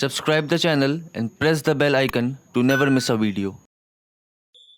Subscribe the channel and press the bell icon to never miss a video.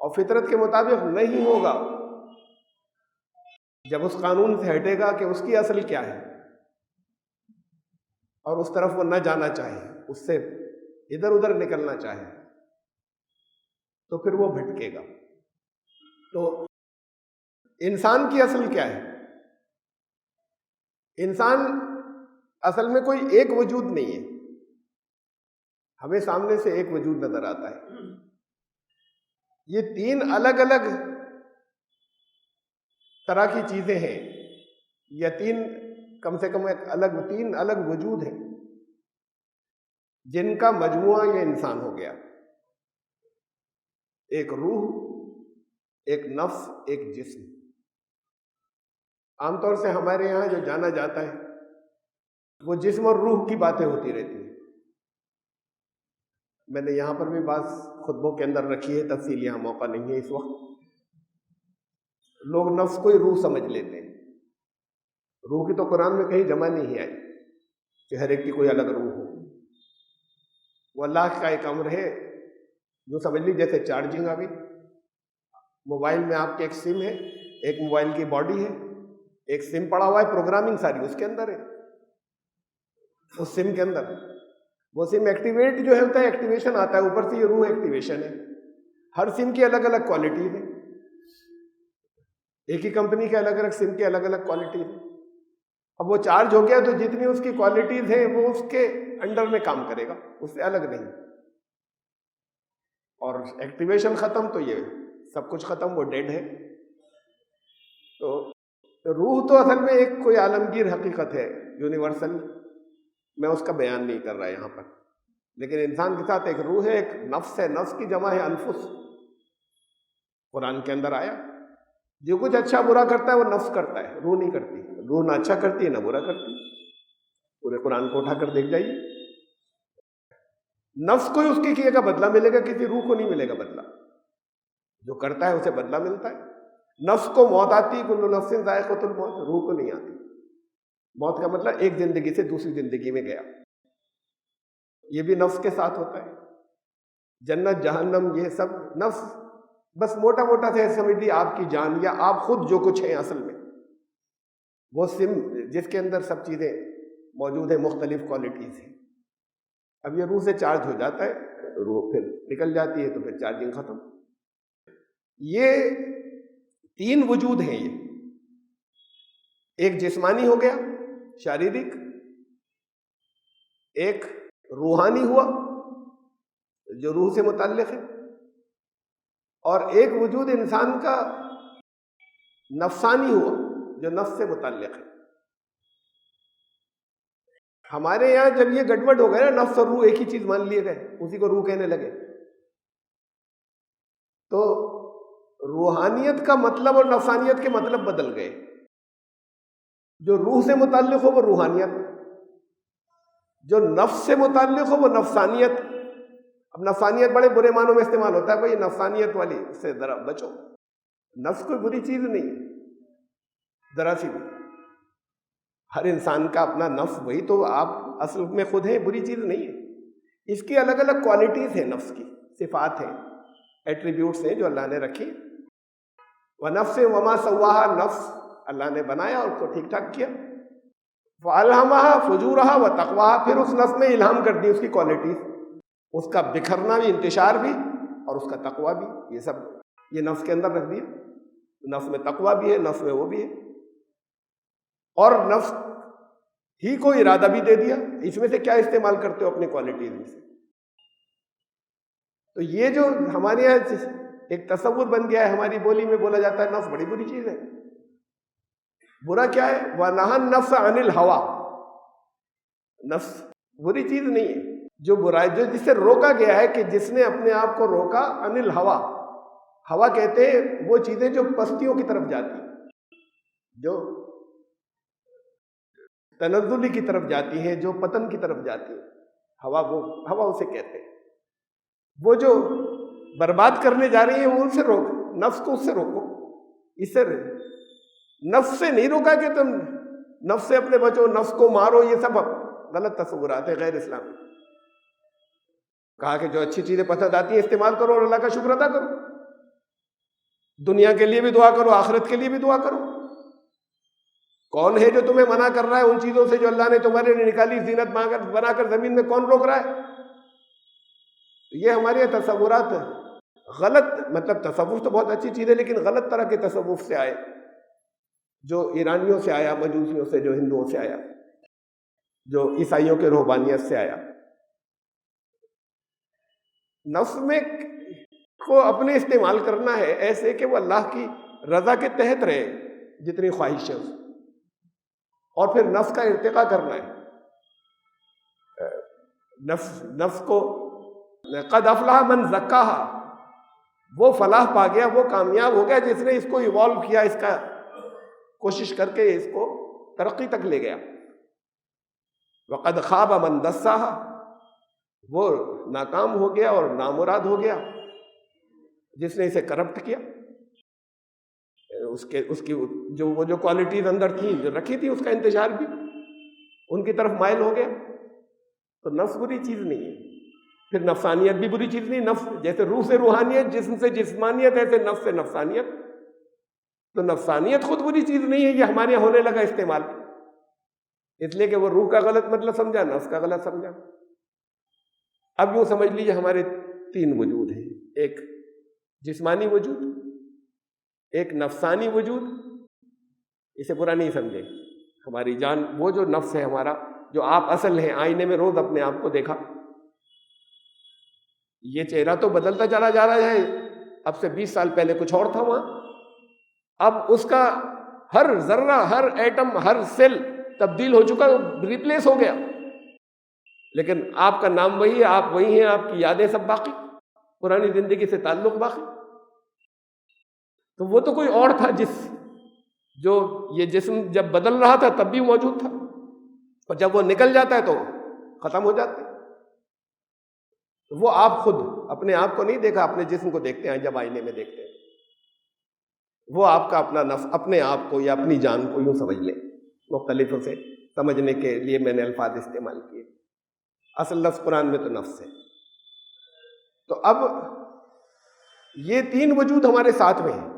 اور فطرت کے مطابق نہیں ہوگا، جب اس قانون سے ہٹے گا کہ اس کی اصل کیا ہے اور اس طرف وہ نہ جانا چاہے، اس سے ادھر ادھر نکلنا چاہے، تو پھر وہ بھٹکے گا۔ تو انسان کی اصل کیا ہے؟ انسان اصل میں کوئی ایک وجود نہیں ہے، ہمیں سامنے سے ایک وجود نظر آتا ہے۔ یہ تین الگ الگ طرح کی چیزیں ہیں، یا کم سے کم تین الگ وجود ہیں جن کا مجموعہ یہ انسان ہو گیا۔ ایک روح، ایک نفس، ایک جسم۔ عام طور سے ہمارے یہاں جو جانا جاتا ہے وہ جسم اور روح کی باتیں ہوتی رہتی ہیں۔ میں نے یہاں پر بھی بعض خطبوں کے اندر رکھی ہے، تفصیل یہاں موقع نہیں ہے اس وقت۔ لوگ نفس کو ہی روح سمجھ لیتے ہیں۔ روح کی تو قرآن میں کہیں جمع نہیں آئی کہ ہر ایک کی کوئی الگ روح ہو۔ وہ اللہ کا ایک امر ہے، جو سمجھ لی جیسے چارجنگ آ گئی، موبائل میں آپ کے ایک سم ہے، ایک موبائل کی باڈی ہے، ایک سم پڑا ہوا ہے، پروگرامنگ ساری اس کے اندر ہے، اس سم کے اندر۔ وہ سم ایکٹیویٹ جو ہوتا ہے، ایکٹیویشن آتا ہے اوپر سے، یہ روح ایکٹیویشن ہے۔ ہر سم کی الگ الگ کوالٹیز ہیں، ایک ہی کمپنی کے الگ الگ سم کے الگ الگ کوالٹیز ہیں۔ اب وہ چارج ہو گیا تو جتنی اس کی کوالٹیز ہیں وہ اس کے انڈر میں کام کرے گا، اس سے الگ نہیں۔ اور ایکٹیویشن ختم تو یہ سب کچھ ختم، وہ ڈیڈ ہے۔ تو روح تو اصل میں ایک کوئی عالمگیر حقیقت ہے، یونیورسل، میں اس کا بیان نہیں کر رہا یہاں پر۔ لیکن انسان کے ساتھ ایک روح ہے، ایک نفس ہے، نفس کی جمع ہے انفس۔ قرآن کے اندر آیا جو کچھ اچھا برا کرتا ہے وہ نفس کرتا ہے، روح نہیں کرتی۔ روح نہ اچھا کرتی ہے نہ برا کرتی۔ پورے قرآن کو اٹھا کر دیکھ جائیے، نفس کو ہی اس کے کیے کا بدلہ ملے گا، کسی روح کو نہیں ملے گا بدلہ۔ جو کرتا ہے اسے بدلہ ملتا ہے۔ نفس کو موت آتی، کل نفس ذائقۃ الموت، روح کو نہیں آتی۔ موت کا مطلب ایک زندگی سے دوسری زندگی میں گیا، یہ بھی نفس کے ساتھ ہوتا ہے۔ جنت جہنم یہ سب نفس بس موٹا موٹا سے سمجھ لی آپ کی جان، یا آپ خود جو کچھ ہیں اصل میں، وہ سم جس کے اندر سب چیزیں موجود ہیں، مختلف کوالٹیز ہیں۔ اب یہ روح سے چارج ہو جاتا ہے، روح پھر نکل جاتی ہے تو پھر چارجنگ ختم۔ یہ تین وجود ہیں، یہ ایک جسمانی ہو گیا، شاریرک، ایک روحانی ہوا جو روح سے متعلق ہے، اور ایک وجود انسان کا نفسانی ہوا جو نفس سے متعلق ہے۔ ہمارے یہاں جب یہ گڑبڑ ہو گیا نا، نفس اور روح ایک ہی چیز مان لیے گئے، اسی کو روح کہنے لگے، تو روحانیت کا مطلب اور نفسانیت کے مطلب بدل گئے۔ جو روح سے متعلق ہو وہ روحانیت، جو نفس سے متعلق ہو وہ نفسانیت۔ اب نفسانیت بڑے برے معنوں میں استعمال ہوتا ہے، بھائی نفسانیت والی سے ذرا بچو۔ نفس کوئی بری چیز نہیں ہے ذرا سی بھی، ہر انسان کا اپنا نفس، وہی تو آپ اصل میں خود ہیں، بری چیز نہیں ہے۔ اس کی الگ الگ کوالٹیز ہیں، نفس کی صفات ہیں، ایٹریبیوٹس ہیں جو اللہ نے رکھی۔ وَنَفْسٍ وَمَا سَوَّاهَا، نفس اللہ نے بنایا اور اس کو ٹھیک ٹھاک کیا۔ فَأَلْهَمَهَا فُجُورَهَا وَتَقْوَاهَا، پھر اس نفس میں الہام کر دی اس کی کوالٹیز، اس کا بکھرنا بھی، انتشار بھی، اور اس کا تقویٰ بھی، یہ سب یہ نفس کے اندر رکھ دیا۔ نفس میں تقویٰ بھی ہے، نفس میں وہ بھی ہے، اور نفس ہی کو ارادہ بھی دے دیا۔ اس میں سے کیا استعمال کرتے ہو اپنی کوالٹیز میں سے؟ تو یہ جو ہمارے یہاں ایک تصور بن گیا ہے، ہماری بولی میں بولا جاتا ہے نفس بڑی بری چیز ہے۔ برا کیا ہے؟ وَنَهَا النَّفْسَ عَنِ الْهَوَىٰ، نفس بری چیز نہیں ہے، جو برائی جو جس سے روکا گیا ہے، کہ جس نے اپنے آپ کو روکا، عن الہوا، ہوا کہتے ہیں وہ چیزیں جو پستیوں کی طرف جاتی ہیں، جو تنزلی کی طرف جاتی ہیں، جو پتن کی طرف جاتی ہیں، ہوا اسے کہتے ہیں۔ وہ جو برباد کرنے جا رہی ہیں وہ ان سے روک، نفس کو اس سے روکو، اس سے نفس سے نہیں روکا کہ تم نفس سے اپنے بچو، نفس کو مارو، یہ سب غلط تصورات ہیں، غیر اسلامی۔ کہا کہ جو اچھی چیزیں پسند آتی ہیں استعمال کرو اور اللہ کا شکر ادا کرو۔ دنیا کے لیے بھی دعا کرو، آخرت کے لیے بھی دعا کرو۔ کون ہے جو تمہیں منع کر رہا ہے ان چیزوں سے جو اللہ نے تمہارے لیے نکالی زینت بنا کر زمین میں؟ کون روک رہا ہے؟ یہ ہمارے تصورات غلط، مطلب تصوف تو بہت اچھی چیز ہے لیکن غلط طرح کے تصوف سے آئے، جو ایرانیوں سے آیا، مجوسیوں سے، جو ہندوؤں سے آیا، جو عیسائیوں کے روحانیت سے آیا۔ نفس میں کو اپنے استعمال کرنا ہے ایسے کہ وہ اللہ کی رضا کے تحت رہے جتنی خواہش ہے اس، اور پھر نفس کا ارتقا کرنا ہے۔ نفس کو قد افلح من زکاہا، وہ فلاح پا گیا، وہ کامیاب ہو گیا جس نے اس کو ایوالو کیا، اس کا کوشش کر کے اس کو ترقی تک لے گیا۔ وقد خاب من دساہا، وہ ناکام ہو گیا اور نامراد ہو گیا جس نے اسے کرپٹ کیا، اس کی جو کوالٹیز اندر تھیں جو رکھی تھی اس کا انتشار بھی ان کی طرف مائل ہو گیا۔ تو نفس بری چیز نہیں ہے، پھر نفسانیت بھی بری چیز نہیں۔ نفس جیسے روح سے روحانیت، جسم سے جسمانیت، ایسے نفس سے نفسانیت۔ تو نفسانیت خود بری چیز نہیں ہے، یہ ہمارے یہاں ہونے لگا استعمال، اس لیے کہ وہ روح کا غلط مطلب سمجھا، نفس کا غلط سمجھا۔ اب یوں سمجھ لیجیے ہمارے تین وجود ہیں، ایک جسمانی وجود، ایک نفسانی وجود، اسے برا نہیں سمجھے، ہماری جان، وہ جو نفس ہے ہمارا، جو آپ اصل ہیں، آئینے میں روز اپنے آپ کو دیکھا، یہ چہرہ تو بدلتا چلا جا رہا ہے، اب سے 20 سال پہلے کچھ اور تھا وہاں، اب اس کا ہر ذرہ، ہر ایٹم، ہر سیل تبدیل ہو چکا، ریپلیس ہو گیا، لیکن آپ کا نام وہی ہے، آپ وہی ہیں، آپ کی یادیں سب باقی، پرانی زندگی سے تعلق باقی۔ تو وہ تو کوئی اور تھا جو یہ جسم جب بدل رہا تھا تب بھی موجود تھا، اور جب وہ نکل جاتا ہے تو ختم ہو جاتا ہے۔ وہ آپ خود اپنے آپ کو نہیں دیکھا، اپنے جسم کو دیکھتے ہیں جب آئینے میں دیکھتے ہیں، وہ آپ کا اپنا نفس، اپنے آپ کو یا اپنی جان کو یوں سمجھ لیں۔ مختلف سے سمجھنے کے لیے میں نے الفاظ استعمال کیے، اصل لفظ قرآن میں تو نفس ہے۔ تو اب یہ تین وجود ہمارے ساتھ میں ہیں،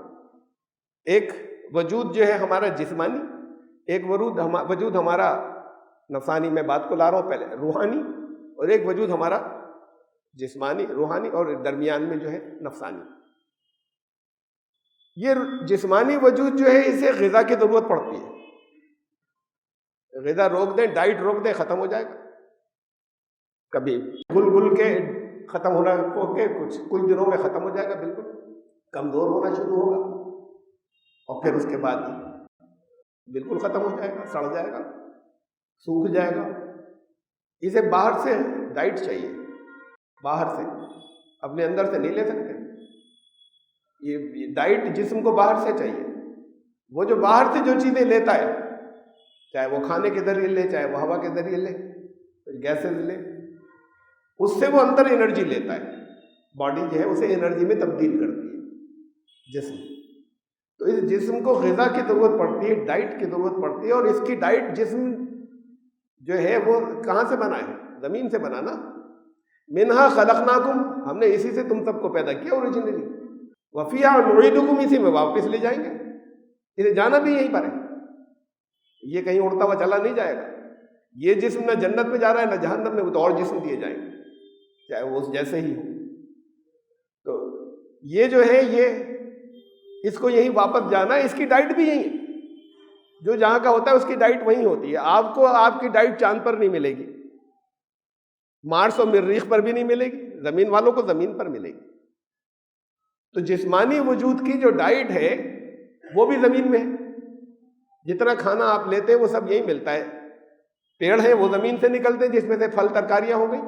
ایک وجود جو ہے ہمارا جسمانی، ایک وجود ہمارا نفسانی، میں بات کو لا رہا ہوں پہلے، روحانی، اور ایک وجود ہمارا جسمانی، روحانی، اور درمیان میں جو ہے نفسانی۔ یہ جسمانی وجود جو ہے اسے غذا کی ضرورت پڑتی ہے، غذا روک دیں، ڈائٹ روک دیں، ختم ہو جائے گا، کبھی گل کے ختم ہونا ہو کے کچھ دنوں میں ختم ہو جائے گا، بالکل کمزور ہونا شروع ہوگا، اور پھر اس کے بعد بالکل ختم ہو جائے گا، سڑ جائے گا، سوکھ جائے گا۔ اسے باہر سے ڈائٹ چاہیے، باہر سے، اپنے اندر سے نہیں لے سکتے۔ یہ ڈائٹ جسم کو باہر سے چاہیے۔ وہ جو باہر سے جو چیزیں لیتا ہے، چاہے وہ کھانے کے ذریعے لے، چاہے وہ ہوا کے ذریعے لے، گیسز لے، اس سے وہ اندر انرجی لیتا ہے، باڈی جو ہے اسے انرجی میں تبدیل کرتی ہے جسم۔ تو اس جسم کو غذا کی ضرورت پڑتی ہے، ڈائٹ کی ضرورت پڑتی ہے، اور اس کی ڈائٹ جسم جو ہے وہ کہاں سے بنا ہے؟ زمین سے بنا نا۔ منہا خلقناکم، ہم نے اسی سے تم سب کو پیدا کیا اوریجنلی، وفیہا نعیدکم، اسی میں واپس لے جائیں گے، اسے جانا بھی یہیں پر ہے، یہ کہیں اڑتا ہوا چلا نہیں جائے گا۔ یہ جسم نہ جنت میں جا رہا ہے نہ جہنم میں، وہ تو اور جسم دیے جائیں گے چاہے وہ اس جیسے ہی ہو۔ تو یہ جو ہے یہ اس کو یہیں واپس جانا ہے، اس کی ڈائٹ بھی یہیں ہے، جو جہاں کا ہوتا ہے اس کی ڈائٹ وہیں ہوتی ہے۔ آپ کو آپ کی ڈائٹ چاند پر نہیں ملے گی، مارس اور مریخ پر بھی نہیں ملے گی، زمین والوں کو زمین پر ملے گی۔ تو جسمانی وجود کی جو ڈائٹ ہے وہ بھی زمین میں ہے، جتنا کھانا آپ لیتے ہیں وہ سب یہیں ملتا ہے۔ پیڑ ہیں وہ زمین سے نکلتے ہیں جس میں سے پھل ترکاریاں ہو گئی،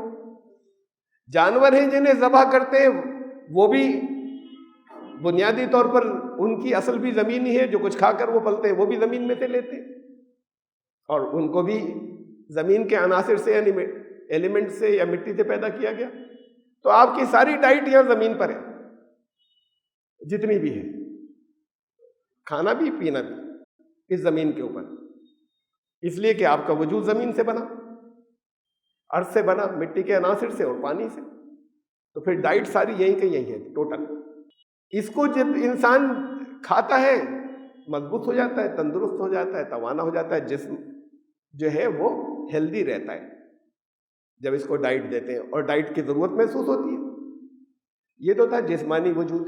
جانور ہیں جنہیں ذبح کرتے ہیں وہ بھی بنیادی طور پر ان کی اصل بھی زمین ہی ہے، جو کچھ کھا کر وہ پلتے ہیں وہ بھی زمین میں سے لیتے ہیں، اور ان کو بھی زمین کے عناصر سے یعنی ایلیمنٹ سے یا مٹی سے پیدا کیا گیا۔ تو آپ کی ساری ڈائٹ یہاں زمین پر ہے، جتنی بھی ہے، کھانا بھی پینا بھی اس زمین کے اوپر، اس لیے کہ آپ کا وجود زمین سے بنا، ارض سے بنا، مٹی کے عناصر سے اور پانی سے۔ تو پھر ڈائٹ ساری یہیں کہ یہی ہے ٹوٹل۔ اس کو جب انسان کھاتا ہے مضبوط ہو جاتا ہے، تندرست ہو جاتا ہے، توانا ہو جاتا ہے، جسم جو ہے وہ ہیلدی رہتا ہے جب اس کو ڈائٹ دیتے ہیں، اور ڈائٹ کی ضرورت محسوس ہوتی ہے۔ یہ تو تھا جسمانی وجود،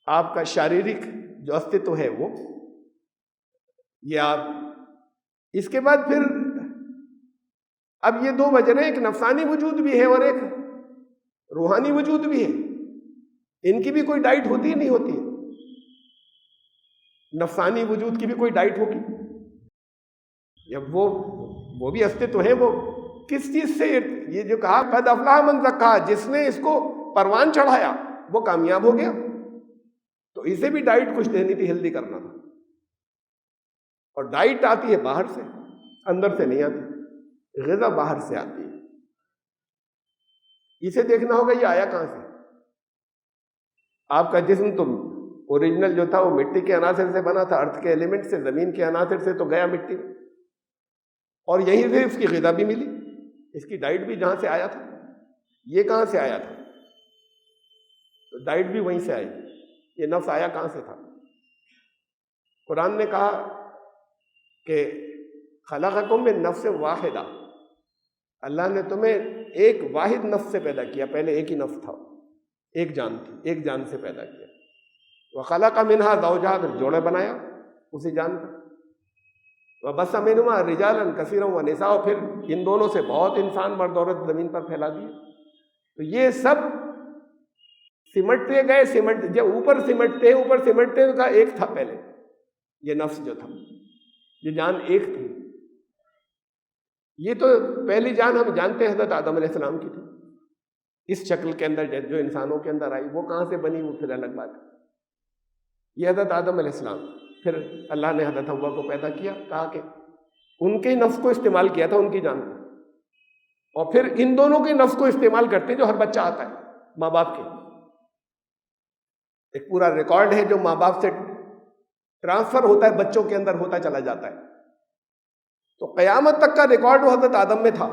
آپ کا شاریرک جو استتو ہے وہ، یہ آپ اس کے بعد پھر اب یہ دو وجہ ہیں، ایک نفسانی وجود بھی ہے اور ایک روحانی وجود بھی ہے۔ ان کی بھی کوئی ڈائٹ ہوتی ہی نہیں ہوتی ہے، نفسانی وجود کی بھی کوئی ڈائٹ ہوگی؟ جب وہ بھی استتو ہیں، وہ کس چیز سے؟ یہ جو کہا قد افلح من زکاہا، جس نے اس کو پروان چڑھایا وہ کامیاب ہو گیا۔ تو اسے بھی ڈائٹ کچھ دینی تھی، ہیلدی کرنا تھا، اور ڈائٹ آتی ہے باہر سے، اندر سے نہیں آتی، غذا باہر سے آتی ہے۔ اسے دیکھنا ہوگا یہ آیا کہاں سے۔ آپ کا جسم تو اوریجنل جو تھا وہ مٹی کے عناصر سے بنا تھا، ارتھ کے ایلیمنٹ سے، زمین کے عناصر سے، تو گیا مٹی میں، اور یہیں سے اس کی غذا بھی ملی، اس کی ڈائٹ بھی جہاں سے آیا تھا۔ یہ کہاں سے آیا تھا؟ تو ڈائٹ بھی وہیں سے آئی۔ یہ نفس آیا کہاں سے تھا؟ قرآن نے کہا کہ خلقکم من نفس واحدہ، اللہ نے تمہیں ایک واحد نفس سے پیدا کیا، پہلے ایک ہی نفس تھا، ایک جان تھی، ایک جان سے پیدا کیا۔ وخلق منہا زوجہا، پھر جوڑے بنایا اسی جان کا۔ وبث منہما رجالا کثیرا ونساء، پھر ان دونوں سے بہت انسان مرد عورت زمین پر پھیلا دیے۔ تو یہ سب سمٹتے گئے، جب اوپر سمٹتے کا ایک تھا پہلے، یہ نفس جو تھا، یہ جان ایک تھی۔ یہ تو پہلی جان ہم جانتے ہیں حضرت آدم علیہ السلام کی تھی، اس شکل کے اندر جو انسانوں کے اندر آئی، وہ کہاں سے بنی وہ پھر الگ بات ہے۔ یہ حضرت آدم علیہ السلام، پھر اللہ نے حضرت حوا کو پیدا کیا، کہا کہ ان کے نفس کو استعمال کیا تھا، ان کی جان کو، اور پھر ان دونوں کے نفس کو استعمال کرتے جو ہر بچہ آتا ہے ماں باپ کے۔ ایک پورا ریکارڈ ہے جو ماں باپ سے ٹرانسفر ہوتا ہے، بچوں کے اندر ہوتا چلا جاتا ہے۔ تو قیامت تک کا ریکارڈ وہ حضرت آدم میں تھا،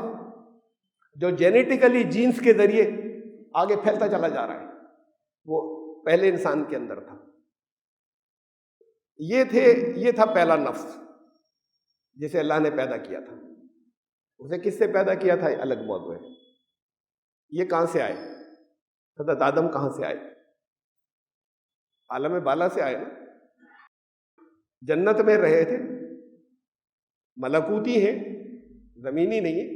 جو جینیٹیکلی جینز کے ذریعے آگے پھیلتا چلا جا رہا ہے، وہ پہلے انسان کے اندر تھا۔ یہ تھا پہلا نفس جسے اللہ نے پیدا کیا تھا۔ اسے کس سے پیدا کیا تھا یہ الگ موضوع ہے۔ یہ کہاں سے آئے؟ حضرت آدم کہاں سے آئے؟ عالم بالا سے آئے نا، جنت میں رہے تھے، ملکوتی ہیں، زمینی نہیں ہے،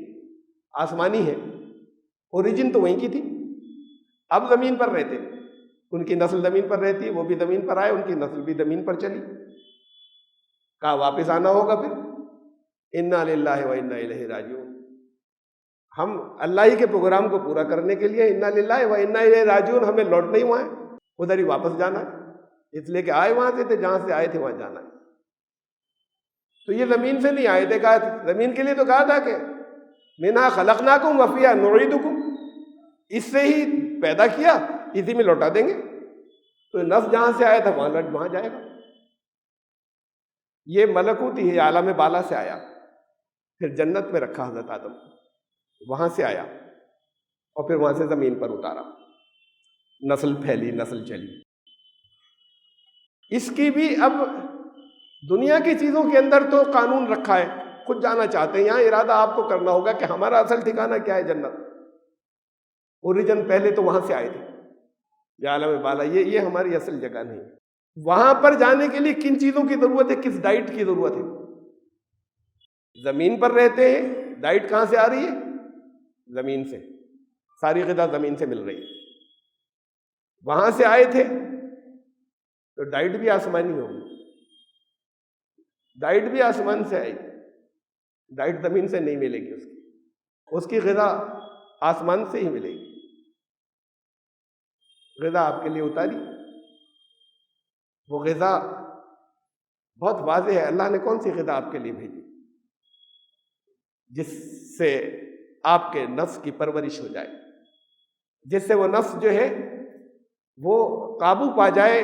آسمانی ہے، اوریجن تو وہیں کی تھی، اب زمین پر رہتے، ان کی نسل زمین پر رہتی، وہ بھی زمین پر آئے، ان کی نسل بھی زمین پر چلی، کہا واپس آنا ہوگا پھر، انا للہ و انا الیہ راجعون۔ ہم اللہ ہی کے پروگرام کو پورا کرنے کے لیے انا للہ و انا الیہ راجعون، ہمیں لوٹنا ہی وہاں ہے، ادھر ہی واپس جانا ہے، اس لیے کہ آئے وہاں سے تھے، جہاں سے آئے تھے وہاں جانا ہے۔ تو یہ زمین سے نہیں آئے تھے، کہا زمین کے لیے تو کہا تھا کہ منہا خلقناکم وفیہا نعیدکم، اس سے ہی پیدا کیا، اسی میں لوٹا دیں گے۔ تو نفس جہاں سے آیا تھا وہاں جائے گا۔ یہ ملکوتی ہے، عالم بالا سے آیا، پھر جنت میں رکھا حضرت آدم، وہاں سے آیا، اور پھر وہاں سے زمین پر اتارا، نسل پھیلی، نسل چلی۔ اس کی بھی اب دنیا کی چیزوں کے اندر تو قانون رکھا ہے، خود جانا چاہتے ہیں، یہاں ارادہ آپ کو کرنا ہوگا کہ ہمارا اصل ٹھکانہ کیا ہے، جنت، اوریجن پہلے تو وہاں سے آئے تھے، یہ عالم بالا، یہ ہماری اصل جگہ نہیں ہے۔ وہاں پر جانے کے لیے کن چیزوں کی ضرورت ہے، کس ڈائٹ کی ضرورت ہے؟ زمین پر رہتے ہیں، ڈائٹ کہاں سے آ رہی ہے؟ زمین سے، ساری غذا زمین سے مل رہی ہے۔ وہاں سے آئے تھے تو ڈائٹ بھی آسمانی ہوگی، ڈائٹ بھی آسمان سے آئے گی، ڈائٹ زمین سے نہیں ملے گی، اس کی غذا آسمان سے ہی ملے گی۔ غذا آپ کے لیے اتاری، وہ غذا بہت واضح ہے، اللہ نے کون سی غذا آپ کے لیے بھیجی جس سے آپ کے نفس کی پرورش ہو جائے، جس سے وہ نفس جو ہے وہ قابو پا جائے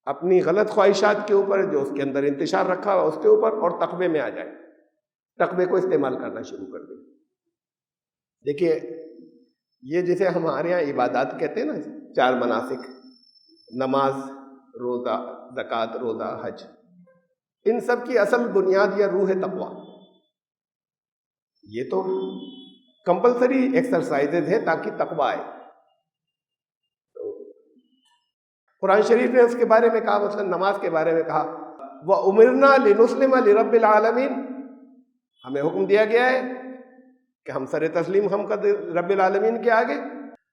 اپنی غلط خواہشات کے اوپر، جو اس کے اندر انتشار رکھا ہوا اس کے اوپر، اور تقوی میں آ جائے، تقوی کو استعمال کرنا شروع کر دے۔ دیکھیے یہ جسے ہمارے یہاں عبادات کہتے ہیں نا، 4 مناسک، نماز، روزہ، زکوٰۃ، روزہ، حج، ان سب کی اصل بنیاد یا روح تقویٰ. یہ تو کمپلسری ایکسرسائزز ہیں تاکہ تقویٰ آئے. قرآن شریف نے اس کے بارے میں کہا، مثلا نماز کے بارے میں کہا وَأُمِرْنَا لِنُسْلِمَ لِرَبِّ الْعَالَمِينَ، ہمیں حکم دیا گیا ہے کہ ہم سر تسلیم ہم کر رب العالمین کے آگے.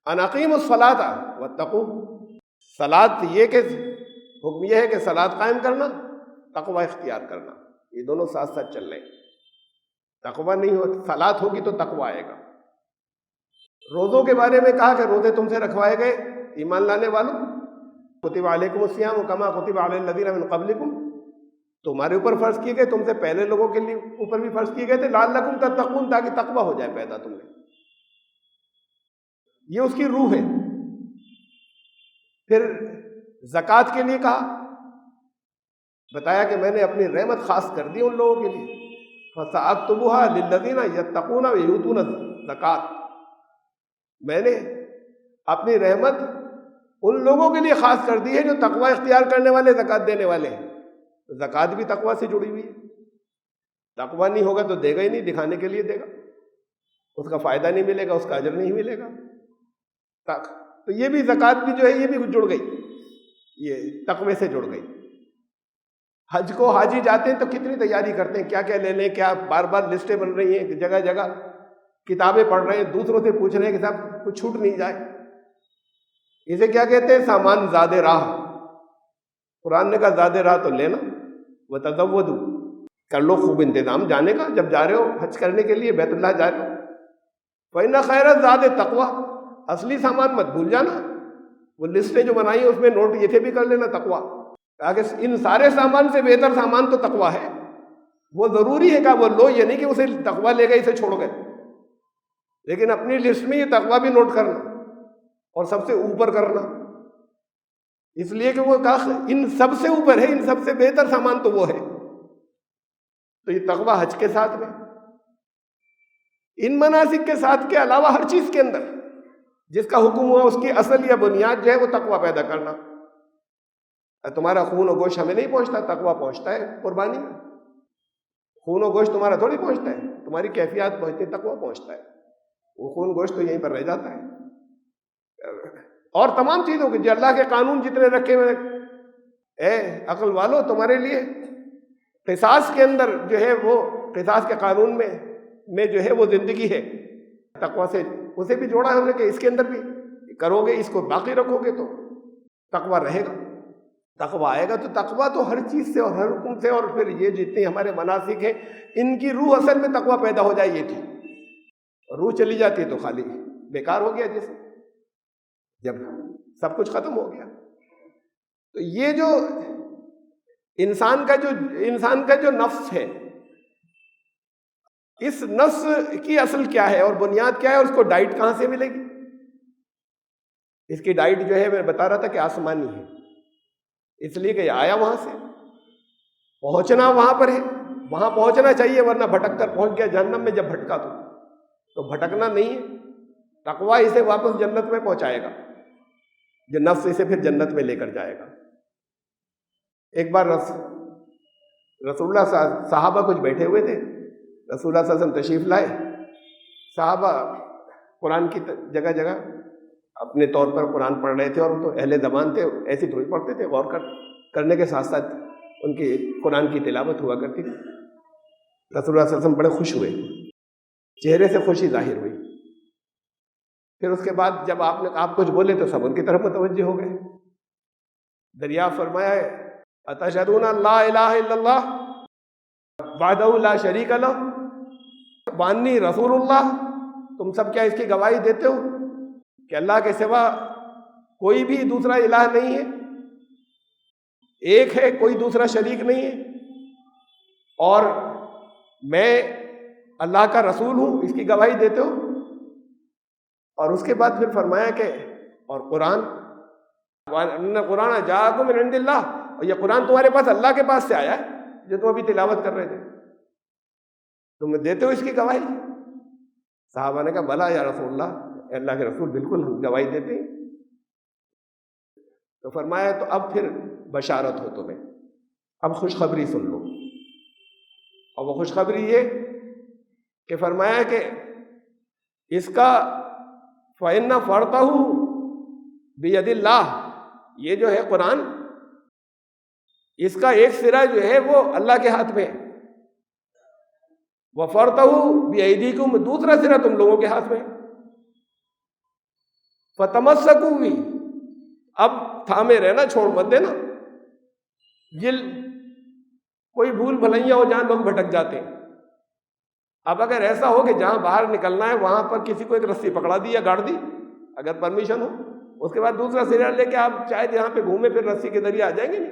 ان اقیموا الصلاۃ واتقوا، صلاۃ یہ کہ حکم یہ ہے کہ صلاۃ قائم کرنا، تقوی اختیار کرنا، یہ دونوں ساتھ ساتھ چل رہے ہیں. تقوی نہیں ہو، صلاۃ ہوگی تو تقوی آئے گا. روزوں کے بارے میں کہا کہ روزے تم سے رکھوائے گئے ایمان لانے والوں، کتب علیکم الصیام کما کتب علی الذین من قبلکم، تمہارے اوپر فرض کیے گئے، تم سے پہلے لوگوں کے لیے اوپر بھی فرض کیے گئے تھے، لعلکم تتقون، تاکہ تقوی ہو جائے پیدا تم میں. یہ اس کی روح ہے. پھر زکوٰۃ کے لیے کہا، بتایا کہ میں نے اپنی رحمت خاص کر دی ان لوگوں کے لیے، فَسَأَكْتُبُهَا لِلَّذِينَ يَتَّقُونَ وَيُؤْتُونَ الزَّكَاةَ، میں نے اپنی رحمت ان لوگوں کے لیے خاص کر دی ہے جو تقوی اختیار کرنے والے، زکوٰۃ دینے والے ہیں. زکوٰۃ بھی تقوی سے جڑی ہوئی ہے. تقوی نہیں ہوگا تو دے گا ہی نہیں، دکھانے کے لیے دے گا، اس کا فائدہ نہیں ملے گا، اس کا اجر نہیں ملے گا. تو یہ بھی زکوٰۃ بھی جو ہے یہ بھی جڑ گئی، یہ تقوی سے جڑ گئی. حج کو حاجی جاتے ہیں تو کتنی تیاری کرتے ہیں، کیا کیا لے لیں، کیا بار بار لسٹیں بن رہی ہیں، جگہ جگہ کتابیں پڑھ رہے ہیں، دوسروں سے پوچھ رہے ہیں کہ صاحب کچھ چھوٹ نہیں جائے. اسے کیا کہتے ہیں؟ سامان زاد راہ. قرآن نے کہا زاد راہ تو لینا، وتزودوا، کر لو خوب انتظام جانے کا، جب جا رہے ہو حج کرنے کے لیے بیت اللہ جا رہے ہو. فإن خیر الزاد تقویٰ، اصلی سامان مت بھول جانا. وہ لسٹیں جو بنائی ہیں اس میں نوٹ یہ تھے بھی کر لینا تقویٰ، تاکہ ان سارے سامان سے بہتر سامان تو تقویٰ ہے. وہ ضروری ہے کہ وہ لو، یہ نہیں کہ اسے تقویٰ لے گئے اسے چھوڑ گئے، لیکن اپنی لسٹ میں یہ تقویٰ بھی نوٹ کرنا اور سب سے اوپر کرنا، اس لیے کہ وہ کہا ان سب سے اوپر ہے، ان سب سے بہتر سامان تو وہ ہے. تو یہ تقویٰ حج کے ساتھ میں، ان مناسک کے ساتھ کے علاوہ ہر چیز کے اندر جس کا حکم ہوا اس کی اصل یا بنیاد جو ہے وہ تقویٰ پیدا کرنا. تمہارا خون و گوشت ہمیں نہیں پہنچتا، تقویٰ پہنچتا ہے قربانی میں. خون و گوشت تمہارا تھوڑی پہنچتا ہے، تمہاری کیفیات پہنچتی، تقویٰ پہنچتا ہے. وہ خون گوشت تو یہیں پر رہ جاتا ہے. اور تمام چیزوں کے جو اللہ کے قانون جتنے رکھے ہوئے، اے عقل والو تمہارے لیے قصاص کے اندر جو ہے وہ قصاص کے قانون میں جو ہے وہ زندگی ہے. تقویٰ سے اسے بھی جوڑا ہے ہم نے کہ اس کے اندر بھی کرو گے، اس کو باقی رکھو گے تو تقویٰ رہے گا، تقویٰ آئے گا. تو تقویٰ تو ہر چیز سے اور ہر حکم سے، اور پھر یہ جتنے ہمارے مناسک ہیں ان کی روح اصل میں تقویٰ پیدا ہو جائے. یہ تھی روح چلی جاتی ہے تو خالی بیکار ہو گیا، جیسے جب سب کچھ ختم ہو گیا. تو یہ جو انسان کا جو نفس ہے، اس نفس کی اصل کیا ہے اور بنیاد کیا ہے، اور اس کو ڈائٹ کہاں سے ملے گی؟ اس کی ڈائٹ جو ہے میں بتا رہا تھا کہ آسمانی ہے، اس لیے کہ یہ آیا وہاں سے، پہنچنا وہاں پر ہے، وہاں پہنچنا چاہیے، ورنہ بھٹک کر پہنچ گیا جہنم میں. جب بھٹکا تو بھٹکنا نہیں ہے. تقویٰ اسے واپس جنت میں پہنچائے گا، جو نفس اسے پھر جنت میں لے کر جائے گا. ایک بار رسول اللہ صحابہ کچھ بیٹھے ہوئے تھے، رسول اللہ صلی اللہ علیہ وسلم تشریف لائے. صحابہ قرآن کی جگہ جگہ اپنے طور پر قرآن پڑھ رہے تھے، اور وہ تو اہل زبان تھے، ایسے تھوڑی پڑھتے تھے، غور کرنے کے ساتھ ساتھ ان کی قرآن کی تلاوت ہوا کرتی تھی. رسول اللہ صلی اللہ علیہ وسلم بڑے خوش ہوئے، چہرے سے خوشی ظاہر ہوئی. پھر اس کے بعد جب آپ کچھ بولے تو سب ان کی طرف متوجہ ہو گئے. دریافت فرمایا ہے اتشہدون لا الہ الا اللہ وحدہ لا شریک لہ وانی رسول اللہ، تم سب کیا اس کی گواہی دیتے ہو کہ اللہ کے سوا کوئی بھی دوسرا الہ نہیں ہے، ایک ہے، کوئی دوسرا شریک نہیں ہے، اور میں اللہ کا رسول ہوں، اس کی گواہی دیتے ہو؟ اور اس کے بعد پھر فرمایا کہ اور قرآن جاءکم من عند اللہ، اور یہ قرآن تمہارے پاس اللہ کے پاس سے آیا ہے جو تم ابھی تلاوت کر رہے تھے، تم دیتے ہو اس کی گواہی؟ صحابہ نے کہا بلا یا رسول اللہ، اللہ کے رسول بالکل ہم گواہی دیتے ہیں۔ تو فرمایا تو اب پھر بشارت ہو تمہیں، اب خوشخبری سن لو۔ اور وہ خوشخبری یہ کہ فرمایا کہ اس کا فَإِنَّ فَرْطَهُ بِيَدِ اللَّهِ، یہ جو ہے قرآن، اس کا ایک سرا جو ہے وہ اللہ کے ہاتھ میں ہے، وَفَرْطَهُ بِأَيْدِيكُمْ، دوسرا سرا تم لوگوں کے ہاتھ میں ہے۔ فَتَمَسَّكُوا بِهِ، اب تھامے رہنا، چھوڑ مت دینا۔ کوئی بھول بھلائیاں ہو جہاں لوگ بھٹک جاتے ہیں، اب اگر ایسا ہو کہ جہاں باہر نکلنا ہے وہاں پر کسی کو ایک رسی پکڑا دی یا گاڑ دی، اگر پرمیشن ہو، اس کے بعد دوسرا سرا لے کے آپ چاہے جہاں پہ گھومے پھر رسی کے ذریعے آ جائیں گے، نہیں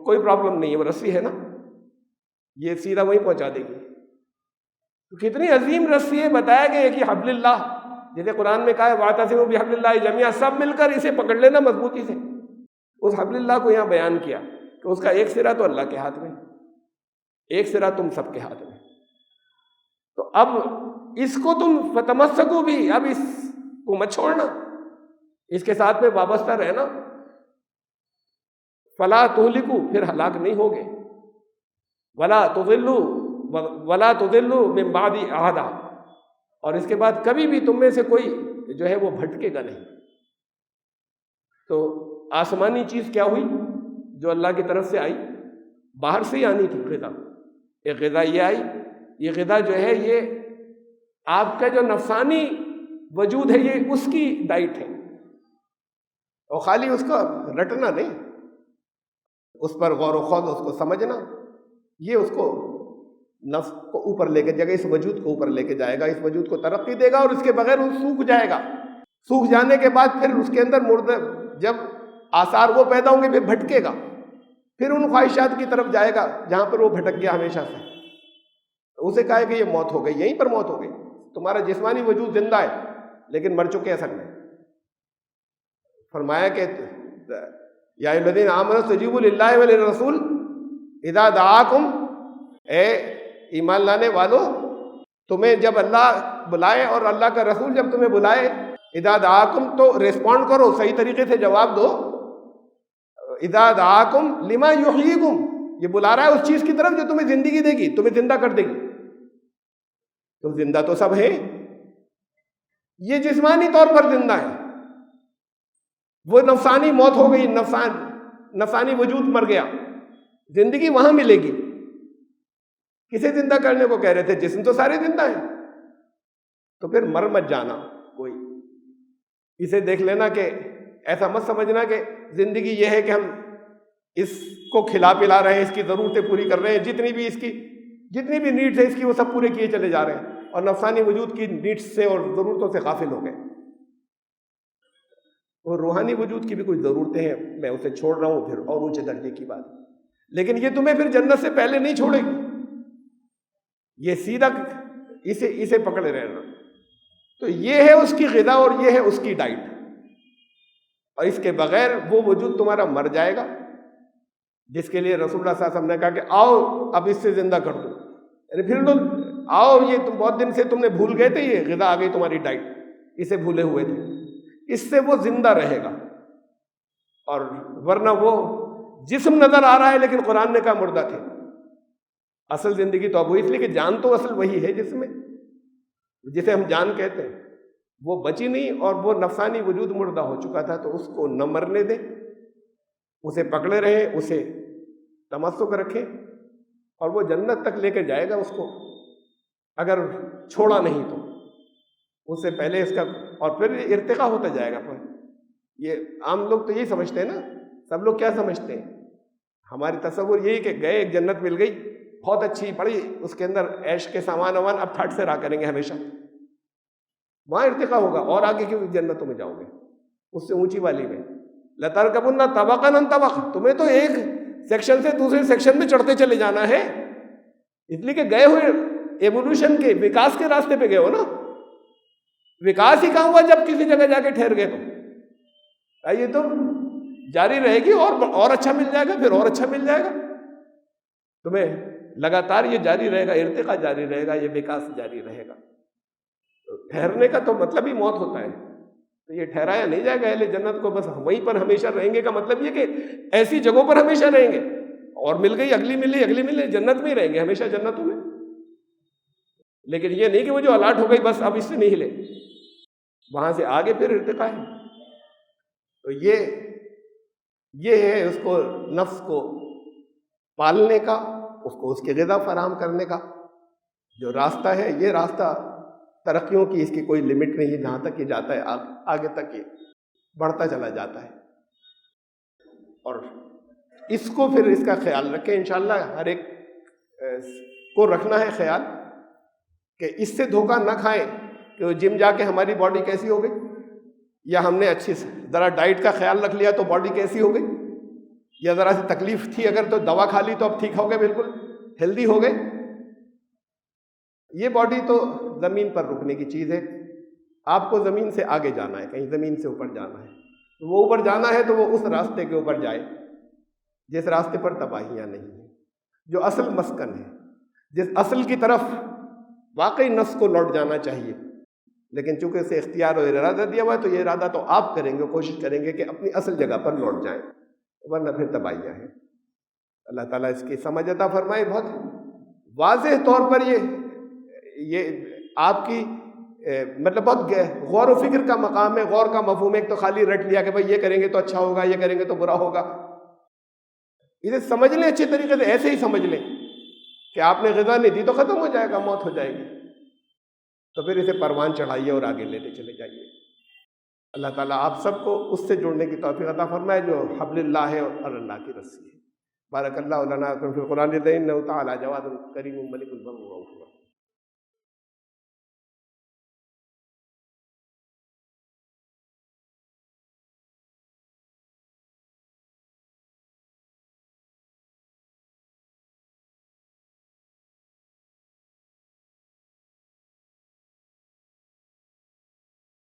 کوئی پرابلم نہیں ہے، وہ رسی ہے نا، یہ سیدھا وہیں پہنچا دے گی۔ تو کتنی عظیم رسی ہے، بتایا کہ ایک ہی حبل اللہ، جیسے قرآن میں کہا ہے وَاعْتَصِمُوا بِحَبْلِ اللَّهِ جَمِيعًا، سب مل کر اسے پکڑ لینا مضبوطی سے۔ اس حبل اللہ کو یہاں بیان کیا کہ اس کا ایک سرا تو اللہ کے ہاتھ میں، ایک سرا تم سب کے ہاتھ میں۔ تو اب اس کو تم فتمسکو بھی، اب اس کو مت چھوڑنا، اس کے ساتھ میں وابستہ رہنا۔ فلا تہلکو، پھر ہلاک نہیں ہوگے، ولا تضلوا من بعد احدا، اور اس کے بعد کبھی بھی تم میں سے کوئی جو ہے وہ بھٹکے گا نہیں۔ تو آسمانی چیز کیا ہوئی جو اللہ کی طرف سے آئی؟ باہر سے ہی آنی تھی غذا، ایک غذا یہ آئی، یہ غذا جو ہے یہ آپ کا جو نفسانی وجود ہے یہ اس کی ڈائٹ ہے، اور خالی اس کا رٹنا نہیں، اس پر غور و خوض، اس کو سمجھنا، یہ اس کو نفس کو اوپر لے کے جائے گا، اس وجود کو اوپر لے کے جائے گا، اس وجود کو ترقی دے گا، اور اس کے بغیر وہ سوکھ جائے گا۔ سوکھ جانے کے بعد پھر اس کے اندر مردہ جب آثار وہ پیدا ہوں گے پھر بھٹکے گا، پھر ان خواہشات کی طرف جائے گا جہاں پر وہ بھٹک گیا ہمیشہ سے۔ اسے کہا ہے کہ یہ موت ہو گئی، یہیں پر موت ہو گئی، تمہارا جسمانی وجود زندہ ہے لیکن مر چکے اصل میں۔ فرمایا کہ یا ایھا الذین آمنوا استجیبوا للہ وللرسول اذا دعاکم، اے ایمان لانے والو، تمہیں جب اللہ بلائے اور اللہ کا رسول جب تمہیں بلائے، اذا دعاکم تو ریسپونڈ کرو، صحیح طریقے سے جواب دو۔ اذا دعاکم لما یحییکم، یہ بلا رہا ہے اس چیز کی طرف جو تمہیں زندگی دے گی، تمہیں زندہ کر دے گی۔ تو زندہ تو سب ہیں، یہ جسمانی طور پر زندہ ہے، وہ نفسانی موت ہو گئی، نفسانی وجود مر گیا، زندگی وہاں ملے گی۔ کسے زندہ کرنے کو کہہ رہے تھے؟ جسم تو سارے زندہ ہیں، تو پھر مر مت جانا کوئی، اسے دیکھ لینا کہ ایسا مت سمجھنا کہ زندگی یہ ہے کہ ہم اس کو کھلا پلا رہے ہیں، اس کی ضرورتیں پوری کر رہے ہیں، جتنی بھی نیڈس ہے اس کی وہ سب پورے کیے چلے جا رہے ہیں، اور نفسانی وجود کی نیڈس سے اور ضرورتوں سے غافل ہو گئے۔ اور روحانی وجود کی بھی کچھ ضرورتیں ہیں، میں اسے چھوڑ رہا ہوں، پھر اور اونچے درجے کی بات، لیکن یہ تمہیں پھر جنت سے پہلے نہیں چھوڑے گی، یہ سیدھا اسے پکڑے رہنا۔ تو یہ ہے اس کی غذا اور یہ ہے اس کی ڈائٹ، اور اس کے بغیر وہ وجود تمہارا مر جائے گا، جس کے لیے رسول اللہ صلی اللہ علیہ وسلم نے کہا کہ آؤ اب اس سے زندہ کر دو، یعنی پھر لوگ آؤ، یہ تم بہت دن سے تم نے بھول گئے تھے، یہ غذا آ گئی تمہاری ڈائٹ، اسے بھولے ہوئے تھے، اس سے وہ زندہ رہے گا۔ اور ورنہ وہ جسم نظر آ رہا ہے لیکن قرآن نے کہا مردہ تھے، اصل زندگی تو اب وہ، اس لیے کہ جان تو اصل وہی ہے جسم میں، جسے ہم جان کہتے ہیں، وہ بچی نہیں، اور وہ نفسانی وجود مردہ ہو چکا تھا، تو اس کو نہ مرنے دیں، اسے پکڑے رہیں، اسے تمسک رکھیں، اور وہ جنت تک لے کے جائے گا اس کو، اگر چھوڑا نہیں تو اس سے پہلے اس کا، اور پھر ارتقا ہوتا جائے گا۔ پھر یہ عام لوگ تو یہی سمجھتے ہیں نا، سب لوگ کیا سمجھتے ہیں، ہماری تصور یہی کہ گئے، ایک جنت مل گئی بہت اچھی بڑی، اس کے اندر عیش کے سامان وامان اب تھرڈ سے رہا کریں گے ہمیشہ، وہاں ارتقا ہوگا، اور آگے کی جنتوں میں جاؤ گے، اس سے اونچی والی میں لَتَرْكَبُنَّ طَبَقًا عَن طَبَقٍ، تمہیں تو ایک سیکشن سے دوسرے سیکشن میں چڑھتے چلے جانا ہے، اس لیے کہ گئے ہوئے ایوولوشن کے وکاس کے راستے پہ گئے ہو نا۔ وکاس ہی کہاں ہوا جب کسی جگہ جا کے ٹھہر گئے تو یہ تو جاری رہے گی، اور اچھا مل جائے گا، پھر اور اچھا مل جائے گا، تمہیں لگاتار یہ جاری رہے گا، ارتقا جاری رہے گا، یہ وکاس جاری رہے گا۔ تو ٹھہرنے کا تو مطلب ہی موت ہوتا ہے، تو یہ ٹھہرایا نہیں جائے گا اہل جنت کو بس وہیں پر ہمیشہ رہیں گے کا مطلب یہ کہ ایسی جگہوں پر ہمیشہ رہیں گے، اور مل گئی اگلی ملی جنت میں ہی رہیں گے ہمیشہ جنتوں میں. لیکن یہ نہیں کہ وہ جو الاٹ ہو گئی بس اب اس سے نہیں ہلے، وہاں سے آگے پھر ارتقا ہے. تو یہ ہے اس کو نفس کو پالنے کا، اس کو اس کی غذا فراہم کرنے کا جو راستہ ہے. یہ راستہ ترقیوں کی اس کی کوئی لمٹ نہیں ہے، جہاں تک یہ جاتا ہے آگے تک یہ بڑھتا چلا جاتا ہے. اور اس کو پھر اس کا خیال رکھیں انشاءاللہ. ہر ایک کو رکھنا ہے خیال کہ اس سے دھوکہ نہ کھائیں کہ جم جا کے ہماری باڈی کیسی ہو گئی، یا ہم نے اچھی ذرا ڈائٹ کا خیال رکھ لیا تو باڈی کیسی ہو گئی، یا ذرا سی تکلیف تھی اگر تو دوا کھا لی تو اب ٹھیک ہو گئے، بالکل ہیلدی ہو گئے. یہ باڈی تو زمین پر رکنے کی چیز ہے. آپ کو زمین سے آگے جانا ہے، کہیں زمین سے اوپر جانا ہے. وہ اوپر جانا ہے تو وہ اس راستے کے اوپر جائے جس راستے پر تباہیاں نہیں ہیں، جو اصل مسکن ہے، جس اصل کی طرف واقعی نفس کو لوٹ جانا چاہیے. لیکن چونکہ اسے اختیار اور ارادہ دیا ہوا ہے تو یہ ارادہ تو آپ کریں گے، کوشش کریں گے کہ اپنی اصل جگہ پر لوٹ جائیں، ورنہ پھر تباہیاں ہیں. اللہ تعالیٰ اس کی سمجھ عطا فرمائے. بہت واضح طور پر یہ آپ کی مطلب بہت غور و فکر کا مقام ہے، غور کا مفہوم ہے. ایک تو خالی رٹ لیا کہ بھائی یہ کریں گے تو اچھا ہوگا، یہ کریں گے تو برا ہوگا. اسے سمجھ لیں اچھے طریقے سے، ایسے ہی سمجھ لیں کہ آپ نے غذا نہیں دی تو ختم ہو جائے گا، موت ہو جائے گی. تو پھر اسے پروان چڑھائیے اور آگے لیتے چلے جائیے. اللہ تعالیٰ آپ سب کو اس سے جڑنے کی توفیق عطا فرمائے جو حبل اللہ ہے اور اللہ کی رسی ہے. بارک اللہ لنا فی القرآن العظیم انہ تعالی جواد کریم ملک البر.